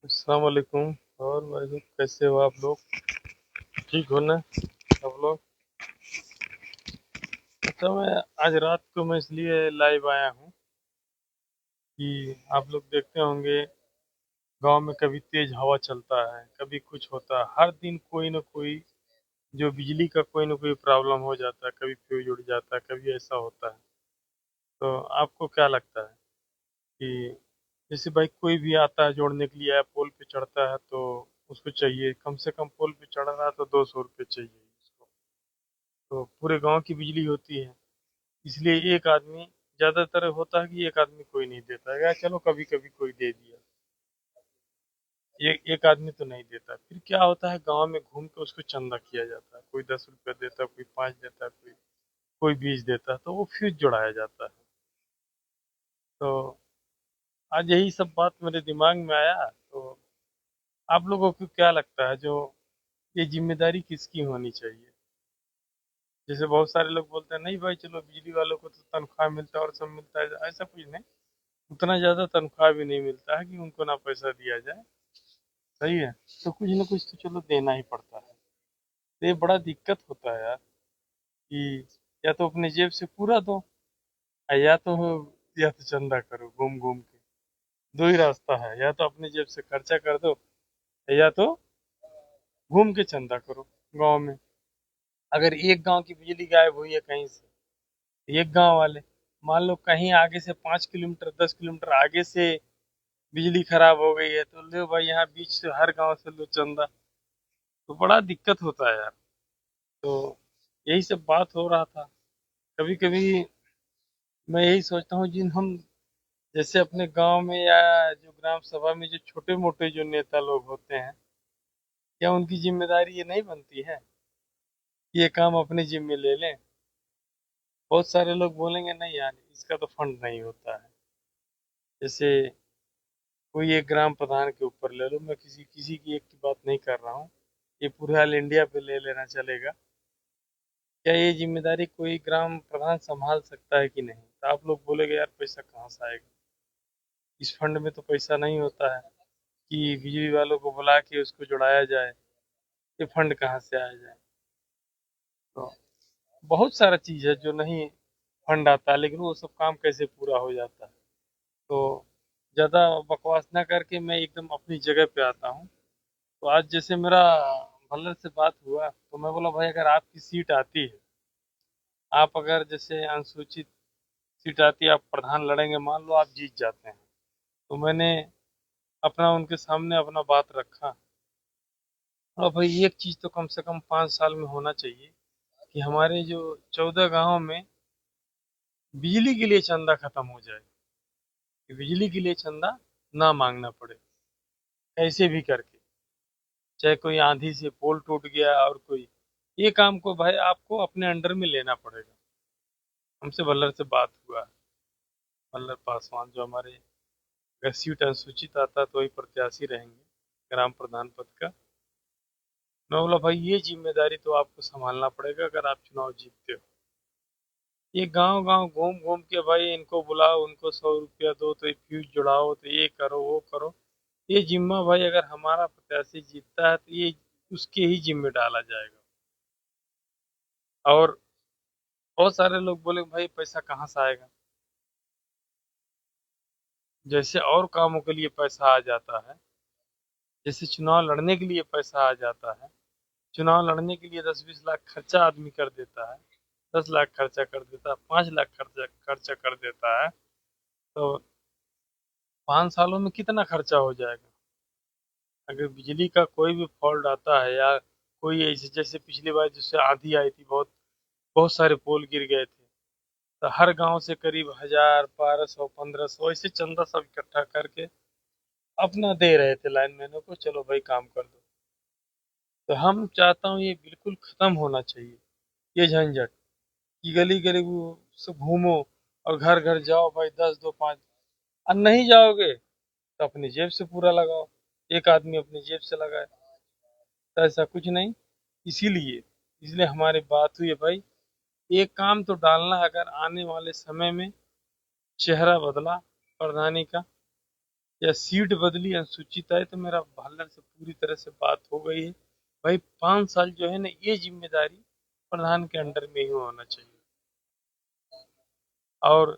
अस्सलाम वालेकुम। और भाई लोग कैसे हो आप लोग? ठीक हो ना सब लोग? अच्छा, मैं आज रात को मैं इसलिए लाइव आया हूँ कि आप लोग देखते होंगे गांव में कभी तेज हवा चलता है, कभी कुछ होता है। हर दिन कोई ना कोई जो बिजली का कोई ना कोई प्रॉब्लम हो जाता है, कभी फ्यूज उड़ जाता है, कभी ऐसा होता है। तो आपको क्या लगता है कि जैसे भाई कोई भी आता है जोड़ने के लिए या पोल पे चढ़ता है तो उसको चाहिए कम से कम, पोल पे चढ़ रहा है तो 200 रुपये चाहिए उसको। तो पूरे गांव की बिजली होती है, इसलिए एक आदमी, ज्यादातर होता है कि एक आदमी कोई नहीं देता है, या चलो कभी कभी कोई दे दिया, एक आदमी तो नहीं देता। फिर क्या होता है, गांव में घूम के उसको चंदा किया जाता है। कोई 10 रुपये देता है, कोई 5 देता है, कोई कोई 20 देता है, तो वो फ्यूज जुड़ाया जाता है। तो आज यही सब बात मेरे दिमाग में आया। तो आप लोगों को क्या लगता है, जो ये जिम्मेदारी किसकी होनी चाहिए? जैसे बहुत सारे लोग बोलते हैं नहीं भाई चलो बिजली वालों को तो तनख्वाह मिलता है और सब मिलता है, ऐसा कुछ नहीं। उतना ज्यादा तनख्वाह भी नहीं मिलता है कि उनको ना पैसा दिया जाए। सही है। तो कुछ ना कुछ तो चलो देना ही पड़ता है। तो ये बड़ा दिक्कत होता है यार कि या तो अपने जेब से पूरा दो, या तो चंदा करो घूम घूम के। दो ही रास्ता है, या तो अपने जेब से खर्चा कर दो, या तो घूम के चंदा करो गांव में। अगर एक गांव की बिजली गायब हुई है कहीं से, तो एक गांव वाले, मान लो कहीं आगे से 5 किलोमीटर 10 किलोमीटर आगे से बिजली खराब हो गई है, तो लो भाई यहाँ बीच से हर गांव से लो चंदा। तो बड़ा दिक्कत होता है यार। तो यही सब बात हो रहा था। कभी कभी मैं यही सोचता हूँ, जिन हम जैसे अपने गांव में या जो ग्राम सभा में जो छोटे मोटे जो नेता लोग होते हैं, क्या उनकी जिम्मेदारी ये नहीं बनती है कि ये काम अपने जिम्मे ले लें? बहुत सारे लोग बोलेंगे नहीं यार इसका तो फंड नहीं होता है। जैसे कोई एक ग्राम प्रधान के ऊपर ले लो, मैं किसी किसी की एक की बात नहीं कर रहा हूँ, ये पूरे ऑल इंडिया पे ले लेना चलेगा। क्या ये जिम्मेदारी कोई ग्राम प्रधान संभाल सकता है कि नहीं? तो आप लोग बोलेगे यार पैसा कहाँ से आएगा, इस फंड में तो पैसा नहीं होता है कि बिजली वालों को बुला के उसको जुड़ाया जाए। ये फंड कहाँ से आया जाए? तो बहुत सारा चीज है जो नहीं फंड आता है, लेकिन वो सब काम कैसे पूरा हो जाता है। तो ज्यादा बकवास ना करके मैं एकदम अपनी जगह पे आता हूँ। तो आज जैसे मेरा भल्लर से बात हुआ, तो मैं बोला भाई अगर आपकी सीट आती है, आप अगर जैसे अनुसूचित सीट आती है, आप प्रधान लड़ेंगे, मान लो आप जीत जाते हैं, तो मैंने अपना उनके सामने अपना बात रखा। और भाई एक चीज तो कम से कम 5 साल में होना चाहिए कि हमारे जो 14 गांव में बिजली के लिए चंदा खत्म हो जाए, कि बिजली के लिए चंदा ना मांगना पड़े कैसे भी करके। चाहे कोई आंधी से पोल टूट गया और कोई, ये काम को भाई आपको अपने अंडर में लेना पड़ेगा। हमसे भल्लर से बात हुआ, भल्लर पासवान जो हमारे, अगर सीट अनुसूचित आता तो वही प्रत्याशी रहेंगे ग्राम प्रधान पद का। मैं बोला भाई ये जिम्मेदारी तो आपको संभालना पड़ेगा अगर आप चुनाव जीतते हो। ये गांव गांव घूम घूम के भाई इनको बुलाओ, उनको 100 रुपया दो, तो ये फ्यूज जुड़ाओ, तो ये करो वो करो। ये जिम्मा भाई अगर हमारा प्रत्याशी जीतता है तो ये उसके ही जिम्मे डाला जाएगा। और बहुत सारे लोग बोले भाई पैसा कहाँ से आएगा। जैसे और कामों के लिए पैसा आ जाता है, जैसे चुनाव लड़ने के लिए पैसा आ जाता है। चुनाव लड़ने के लिए 10-20 लाख खर्चा आदमी कर देता है, 10 लाख खर्चा कर देता है, 5 लाख खर्चा खर्चा कर देता है। तो 5 सालों में कितना खर्चा हो जाएगा? अगर बिजली का कोई भी फॉल्ट आता है, या कोई ऐसे जैसे पिछली बार जिससे आंधी आई थी, बहुत बहुत सारे पोल गिर गए थे, तो हर गांव से करीब 1000 1200 1500 ऐसे चंदा सब इकट्ठा करके अपना दे रहे थे लाइनमैनों को, चलो भाई काम कर दो। तो हम चाहता हूँ ये बिल्कुल खत्म होना चाहिए, ये झंझट कि गली गली वो सब घूमो और घर घर जाओ भाई 10 2 5। और नहीं जाओगे तो अपनी जेब से पूरा लगाओ, एक आदमी अपनी जेब से लगाए। तो ऐसा कुछ नहीं। इसीलिए इसलिए हमारी बात हुई है भाई, एक काम तो डालना है, अगर आने वाले समय में चेहरा बदला प्रधानी का, या सीट बदली अनुसूचित आए तो मेरा भालर से पूरी तरह से बात हो गई है। भाई 5 साल जो है ना, ये जिम्मेदारी प्रधान के अंडर में ही होना चाहिए। और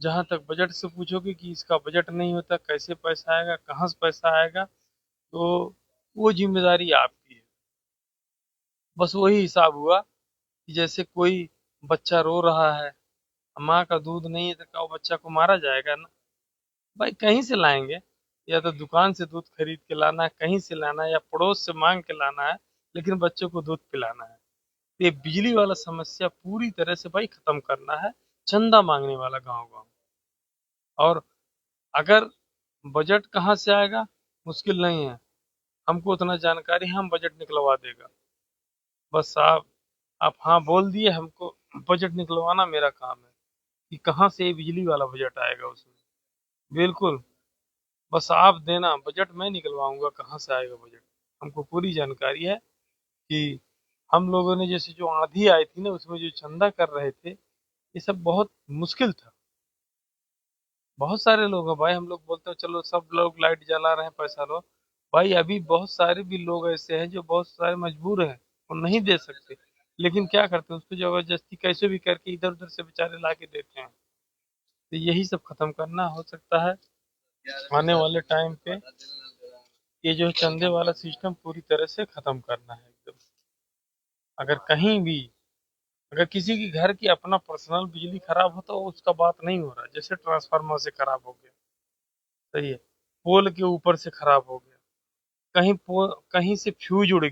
जहां तक बजट से पूछोगे कि इसका बजट नहीं होता, कैसे पैसा आएगा, कहाँ से पैसा आएगा, तो वो जिम्मेदारी आपकी है। बस वही हिसाब हुआ कि जैसे कोई बच्चा रो रहा है, माँ का दूध नहीं है तो क्या वो बच्चा को मारा जाएगा ना? भाई कहीं से लाएंगे, या तो दुकान से दूध खरीद के लाना है, कहीं से लाना है, या पड़ोस से मांग के लाना है, लेकिन बच्चों को दूध पिलाना है। तो ये बिजली वाला समस्या पूरी तरह से भाई खत्म करना है, चंदा मांगने वाला गांव गांव। और अगर बजट कहाँ से आएगा, मुश्किल नहीं है, हमको उतना जानकारी है, हम बजट निकलवा देगा। बस आप हाँ बोल दिए, हमको बजट निकलवाना मेरा काम है कि कहाँ से ये बिजली वाला बजट आएगा उसमें। बिल्कुल, बस आप देना बजट, मैं निकलवाऊंगा कहाँ से आएगा बजट। हमको पूरी जानकारी है कि हम लोगों ने जैसे जो आंधी आई थी ना, उसमें जो चंदा कर रहे थे, ये सब बहुत मुश्किल था। बहुत सारे लोग हैं भाई, हम लोग बोलते हैं चलो सब लोग लाइट जला रहे हैं पैसा लो, भाई अभी बहुत सारे भी लोग ऐसे हैं जो बहुत सारे मजबूर हैं और नहीं दे सकते, लेकिन क्या करते हैं, उसको जबरदस्ती कैसे भी करके इधर उधर से बेचारे ला के देते हैं। तो यही सब खत्म करना हो सकता है आने वाले टाइम पे। ये जो चंदे वाला सिस्टम पूरी तरह से खत्म करना है एकदम। अगर कहीं भी, अगर किसी की घर की अपना पर्सनल बिजली खराब हो तो उसका बात नहीं हो रहा, जैसे ट्रांसफार्मर से खराब हो गया, सही है, पोल के ऊपर से खराब हो गया, कहीं से फ्यूज उड़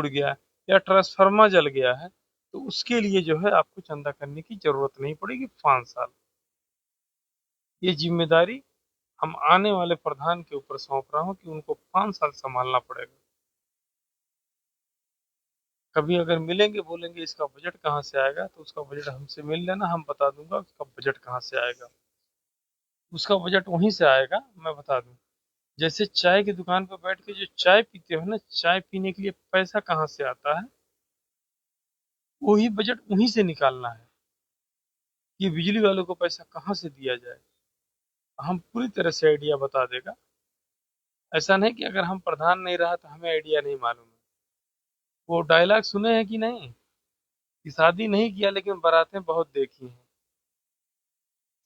गया, या ट्रांसफार्मर जल गया है, तो उसके लिए जो है आपको चंदा करने की जरूरत नहीं पड़ेगी 5 साल। ये जिम्मेदारी हम आने वाले प्रधान के ऊपर सौंप रहा हूँ कि उनको 5 साल संभालना पड़ेगा। कभी अगर मिलेंगे बोलेंगे इसका बजट कहाँ से आएगा, तो उसका बजट हमसे मिल लेना, हम बता दूंगा उसका बजट कहाँ से आएगा। उसका बजट वहीं से आएगा, मैं बता दूं। जैसे चाय की दुकान पर बैठ के जो चाय पीते हो ना, चाय पीने के लिए पैसा कहाँ से आता है, वही बजट वहीं से निकालना है कि बिजली वालों को पैसा कहाँ से दिया जाए। हम पूरी तरह से आइडिया बता देगा। ऐसा नहीं कि अगर हम प्रधान नहीं रहा तो हमें आइडिया नहीं मालूम है। वो डायलॉग सुने हैं कि नहीं, कि शादी नहीं किया लेकिन बारातें बहुत देखी हैं।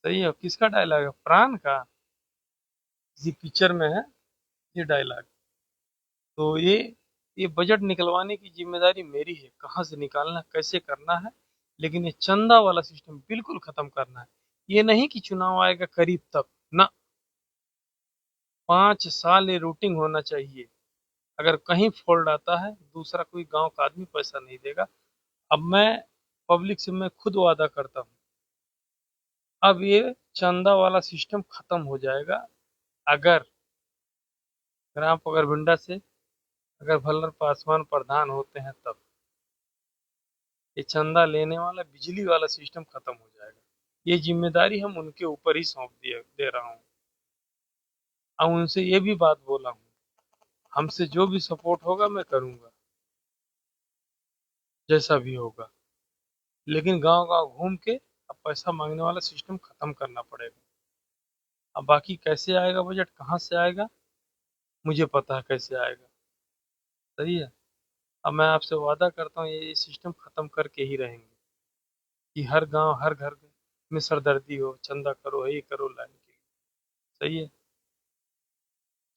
सही है, किसका डायलॉग है, प्राण का, किसी पिक्चर में है ये डायलॉग। तो ये बजट निकलवाने की जिम्मेदारी मेरी है, कहाँ से निकालना है, कैसे करना है, लेकिन ये चंदा वाला सिस्टम बिल्कुल खत्म करना है। ये नहीं कि चुनाव आएगा करीब तब ना, 5 साल ये रूटिंग होना चाहिए। अगर कहीं फॉल्ट आता है, दूसरा कोई गांव का आदमी पैसा नहीं देगा। अब मैं पब्लिक से मैं खुद वादा करता हूँ, अब ये चंदा वाला सिस्टम खत्म हो जाएगा अगर ग्राम पगरभिंडा से, अगर भल्लर पासवान प्रधान होते हैं तब। ये चंदा लेने वाला बिजली वाला सिस्टम खत्म हो जाएगा। ये जिम्मेदारी हम उनके ऊपर ही सौंप दे रहा हूँ। अब उनसे ये भी बात बोला हूँ, हमसे जो भी सपोर्ट होगा मैं करूंगा, जैसा भी होगा, लेकिन गांव गांव घूम के अब पैसा मांगने वाला सिस्टम खत्म करना पड़ेगा। अब बाकी कैसे आएगा बजट, कहाँ से आएगा, मुझे पता है कैसे आएगा। सही है। अब मैं आपसे वादा करता हूँ ये सिस्टम खत्म करके ही रहेंगे, कि हर गांव हर घर में सरदर्दी हो, चंदा करो, ये करो लाइन के लिए। सही है।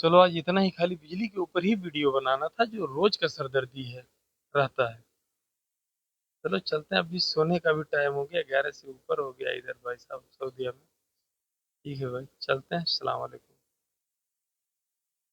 चलो आज इतना ही, खाली बिजली के ऊपर ही वीडियो बनाना था, जो रोज का सरदर्दी है रहता है। चलो चलते हैं, अभी सोने का भी टाइम हो गया, 11 से ऊपर हो गया इधर भाई साहब सऊदीया में। ठीक है भाई, चलते हैं, अस्सलाम वालेकुम।